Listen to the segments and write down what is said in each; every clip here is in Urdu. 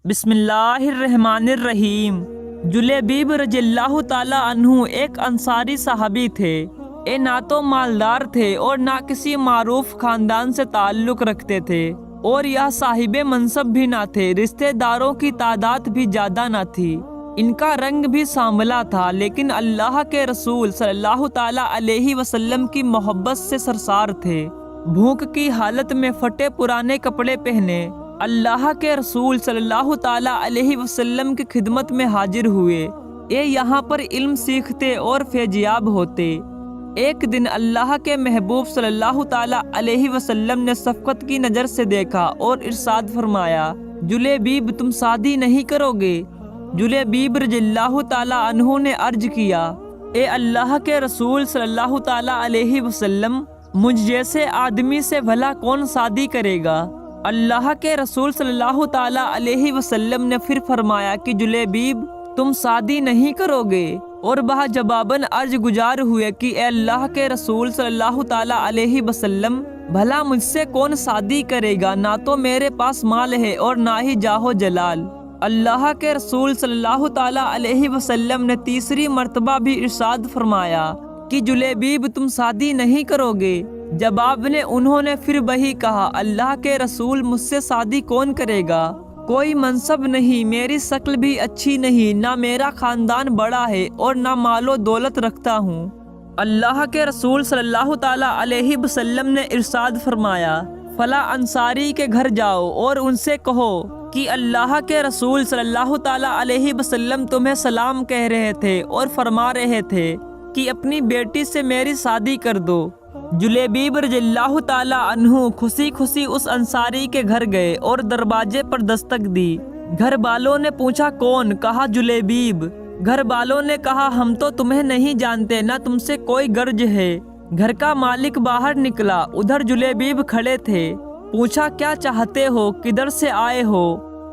بسم اللہ الرحمن الرحیم۔ جلیبیب رضی اللہ تعالیٰ عنہ ایک انصاری صحابی تھے۔ یہ نہ تو مالدار تھے اور نہ کسی معروف خاندان سے تعلق رکھتے تھے، اور یہ صاحب منصب بھی نہ تھے۔ رشتہ داروں کی تعداد بھی زیادہ نہ تھی۔ ان کا رنگ بھی سانولا تھا، لیکن اللہ کے رسول صلی اللہ تعالیٰ علیہ وسلم کی محبت سے سرشار تھے۔ بھوک کی حالت میں پھٹے پرانے کپڑے پہنے اللہ کے رسول صلی اللہ تعالیٰ علیہ وسلم کی خدمت میں حاضر ہوئے۔ یہ یہاں پر علم سیکھتے اور فیضیاب ہوتے۔ ایک دن اللہ کے محبوب صلی اللہ تعالیٰ علیہ وسلم نے شفقت کی نظر سے دیکھا اور ارشاد فرمایا، جلیبیب تم شادی نہیں کرو گے؟ جلیبیب رضی اللہ تعالیٰ عنہ نے عرض کیا، اے اللہ کے رسول صلی اللہ تعالیٰ علیہ وسلم، مجھ جیسے آدمی سے بھلا کون شادی کرے گا؟ اللہ کے رسول صلی اللہ تعالیٰ علیہ وسلم نے پھر فرمایا کہ جلیبیب تم شادی نہیں کرو گے؟ اور وہ جواباً عرض گزار ہوئے کہ اے اللہ کے رسول صلی اللہ تعالیٰ علیہ وسلم، بھلا مجھ سے کون شادی کرے گا؟ نہ تو میرے پاس مال ہے اور نہ ہی جاہ و جلال۔ اللہ کے رسول صلی اللہ تعالیٰ علیہ وسلم نے تیسری مرتبہ بھی ارشاد فرمایا کہ جلیبیب تم شادی نہیں کرو گے؟ جواب نے انہوں نے پھر وہی کہا، اللہ کے رسول مجھ سے شادی کون کرے گا؟ کوئی منصب نہیں، میری شکل بھی اچھی نہیں، نہ میرا خاندان بڑا ہے اور نہ مال و دولت رکھتا ہوں۔ اللہ کے رسول صلی اللہ تعالیٰ علیہ وسلم نے ارشاد فرمایا، فلاں انصاری کے گھر جاؤ اور ان سے کہو کہ اللہ کے رسول صلی اللہ تعالیٰ علیہ وسلم تمہیں سلام کہہ رہے تھے اور فرما رہے تھے کہ اپنی بیٹی سے میری شادی کر دو۔ جلیبیب رضی اللہ تعالیٰ عنہ خوشی خوشی اس انصاری کے گھر گئے اور دروازے پر دستک دی۔ گھر والوں نے پوچھا کون؟ کہا جلیبیب۔ گھر والوں نے کہا ہم تو تمہیں نہیں جانتے، نہ تم سے کوئی غرض ہے۔ گھر کا مالک باہر نکلا، ادھر جلیبیب کھڑے تھے۔ پوچھا کیا چاہتے ہو؟ کدھر سے آئے ہو؟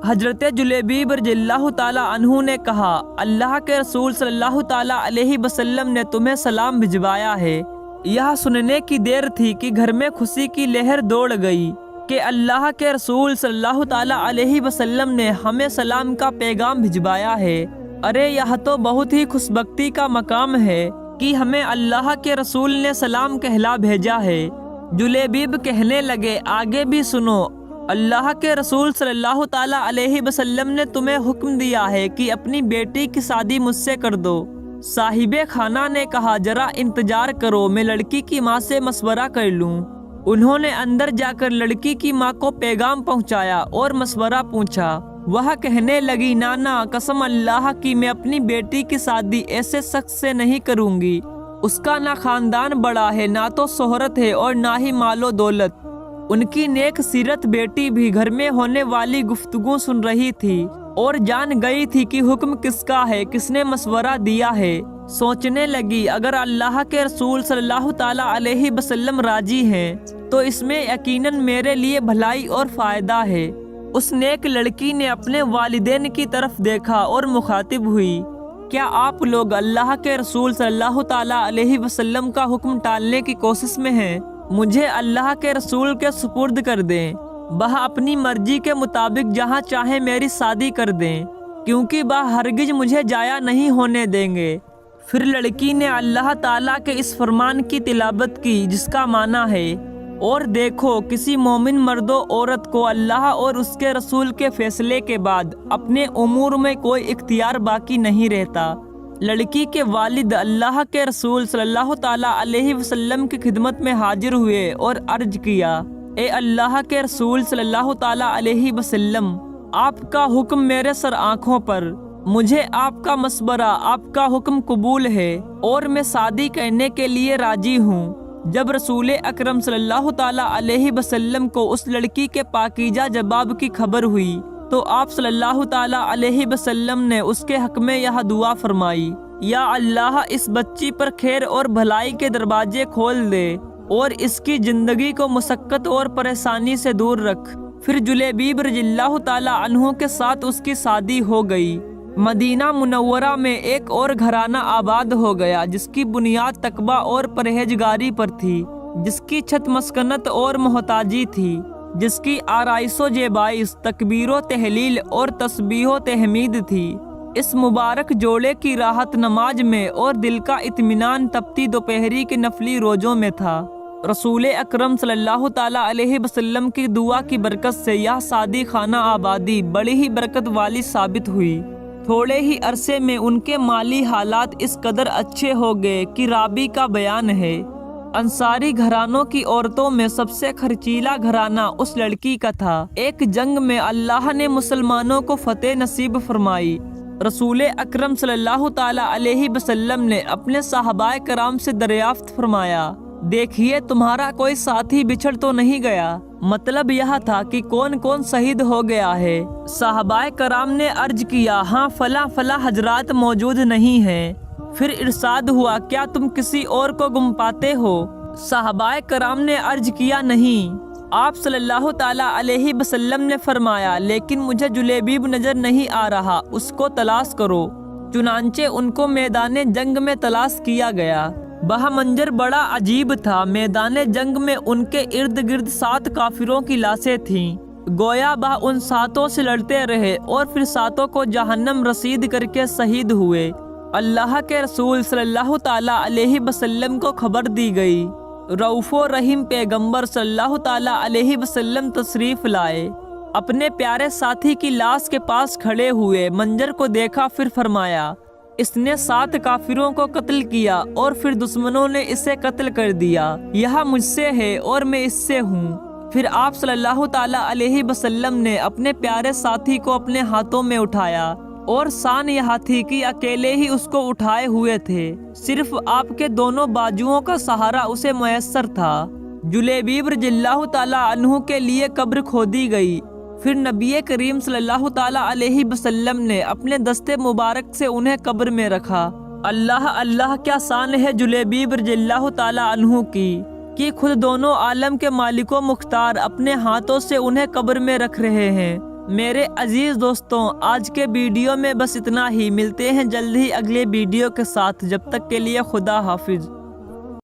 حضرت جلیبیب رضی اللہ تعالیٰ عنہ نے کہا، اللہ کے رسول صلی اللہ تعالیٰ علیہ وسلم نے تمہیں سلام بھجوایا ہے۔ یہ سننے کی دیر تھی کہ گھر میں خوشی کی لہر دوڑ گئی کہ اللہ کے رسول صلی اللہ تعالیٰ علیہ وسلم نے ہمیں سلام کا پیغام بھجوایا ہے۔ ارے یہ تو بہت ہی خوشبختی کا مقام ہے کہ ہمیں اللہ کے رسول نے سلام کہلا بھیجا ہے۔ جلیبیب کہنے لگے، آگے بھی سنو، اللہ کے رسول صلی اللہ تعالیٰ علیہ وسلم نے تمہیں حکم دیا ہے کہ اپنی بیٹی کی شادی مجھ سے کر دو۔ صاحب خانہ نے کہا، ذرا انتظار کرو، میں لڑکی کی ماں سے مشورہ کر لوں۔ انہوں نے اندر جا کر لڑکی کی ماں کو پیغام پہنچایا اور مشورہ پوچھا۔ وہ کہنے لگی، نانا قسم اللہ کی میں اپنی بیٹی کی شادی ایسے شخص سے نہیں کروں گی۔ اس کا نہ خاندان بڑا ہے، نہ تو شہرت ہے اور نہ ہی مال و دولت۔ ان کی نیک سیرت بیٹی بھی گھر میں ہونے والی گفتگو سن رہی تھی اور جان گئی تھی کہ حکم کس کا ہے، کس نے مشورہ دیا ہے۔ سوچنے لگی، اگر اللہ کے رسول صلی اللہ تعالیٰ علیہ وسلم راضی ہیں تو اس میں یقیناً میرے لیے بھلائی اور فائدہ ہے۔ اس نیک لڑکی نے اپنے والدین کی طرف دیکھا اور مخاطب ہوئی، کیا آپ لوگ اللہ کے رسول صلی اللہ تعالیٰ علیہ وسلم کا حکم ٹالنے کی کوشش میں ہیں؟ مجھے اللہ کے رسول کے سپرد کر دیں، وہ اپنی مرضی کے مطابق جہاں چاہیں میری شادی کر دیں، کیونکہ وہ ہرگز مجھے ضائع نہیں ہونے دیں گے۔ پھر لڑکی نے اللہ تعالیٰ کے اس فرمان کی تلاوت کی جس کا معنی ہے، اور دیکھو کسی مومن مرد و عورت کو اللہ اور اس کے رسول کے فیصلے کے بعد اپنے امور میں کوئی اختیار باقی نہیں رہتا۔ لڑکی کے والد اللہ کے رسول صلی اللہ تعالیٰ علیہ وسلم کی خدمت میں حاضر ہوئے اور عرض کیا، اے اللہ کے رسول صلی اللہ تعالیٰ علیہ وسلم، آپ کا حکم میرے سر آنکھوں پر، مجھے آپ کا مشورہ، آپ کا حکم قبول ہے اور میں شادی کرنے کے لیے راضی ہوں۔ جب رسول اکرم صلی اللہ تعالیٰ علیہ وسلم کو اس لڑکی کے پاکیزہ جواب کی خبر ہوئی تو آپ صلی اللہ تعالیٰ علیہ وسلم نے اس کے حق میں یہ دعا فرمائی، یا اللہ اس بچی پر خیر اور بھلائی کے دروازے کھول دے اور اس کی زندگی کو مشقت اور پریشانی سے دور رکھ۔ پھر جلیبیب رضی اللہ تعالیٰ عنہ کے ساتھ اس کی شادی ہو گئی۔ مدینہ منورہ میں ایک اور گھرانہ آباد ہو گیا جس کی بنیاد تقویٰ اور پرہیزگاری پر تھی، جس کی چھت مسکنت اور محتاجی تھی۔ جس کی آرائش و جیبائش تکبیر و تحلیل اور تسبیح و تحمید تھی۔ اس مبارک جوڑے کی راحت نماز میں اور دل کا اطمینان تپتی دوپہری کے نفلی روزوں میں تھا۔ رسول اکرم صلی اللہ تعالیٰ علیہ وسلم کی دعا کی برکت سے یہ سعدی خانہ آبادی بڑی ہی برکت والی ثابت ہوئی۔ تھوڑے ہی عرصے میں ان کے مالی حالات اس قدر اچھے ہو گئے کہ رابی کا بیان ہے، انصاری گھرانوں کی عورتوں میں سب سے خرچیلا گھرانہ اس لڑکی کا تھا۔ ایک جنگ میں اللہ نے مسلمانوں کو فتح نصیب فرمائی۔ رسول اکرم صلی اللہ تعالیٰ علیہ وسلم نے اپنے صحابہ کرام سے دریافت فرمایا، دیکھیے تمہارا کوئی ساتھی بچھڑ تو نہیں گیا؟ مطلب یہ تھا کہ کون کون شہید ہو گیا ہے؟ صحابہ کرام نے عرض کیا، ہاں فلاں فلاں حضرات موجود نہیں ہیں۔ پھر ارشاد ہوا، کیا تم کسی اور کو گم پاتے ہو؟ صحابہ کرام نے عرض کیا، نہیں۔ آپ صلی اللہ تعالیٰ علیہ وسلم نے فرمایا، لیکن مجھے جلیبیب نظر نہیں آ رہا، اس کو تلاش کرو۔ چنانچہ ان کو میدان جنگ میں تلاش کیا گیا۔ وہ منظر بڑا عجیب تھا۔ میدان جنگ میں ان کے ارد گرد 7 کافروں کی لاشیں تھیں۔ گویا وہ ان 7 سے لڑتے رہے اور پھر 7 کو جہنم رسید کر کے شہید ہوئے۔ اللہ کے رسول صلی اللہ تعالیٰ علیہ وسلم کو خبر دی گئی۔ رؤوف و رحیم پیغمبر صلی اللہ تعالیٰ علیہ وسلم تشریف لائے، اپنے پیارے ساتھی کی لاش کے پاس کھڑے ہوئے، منظر کو دیکھا، پھر فرمایا، اس نے 7 کافروں کو قتل کیا اور پھر دشمنوں نے اسے قتل کر دیا۔ یہ مجھ سے ہے اور میں اس سے ہوں۔ پھر آپ صلی اللہ تعالیٰ علیہ وسلم نے اپنے پیارے ساتھی کو اپنے ہاتھوں میں اٹھایا اور شان یہ تھی کہ اکیلے ہی اس کو اٹھائے ہوئے تھے، صرف آپ کے دونوں بازوؤں کا سہارا اسے میسر تھا۔ جلیبیب رضی اللہ تعالیٰ عنہ کے لیے قبر کھودی گئی۔ پھر نبی کریم صلی اللہ تعالیٰ علیہ وسلم نے اپنے دستے مبارک سے انہیں قبر میں رکھا۔ اللہ اللہ کیا شان ہے جلیبیب رضی اللہ تعالیٰ عنہ کی کہ خود دونوں عالم کے مالک و مختار اپنے ہاتھوں سے انہیں قبر میں رکھ رہے ہیں۔ میرے عزیز دوستوں، آج کے ویڈیو میں بس اتنا ہی۔ ملتے ہیں جلد ہی اگلے ویڈیو کے ساتھ، جب تک کے لیے خدا حافظ۔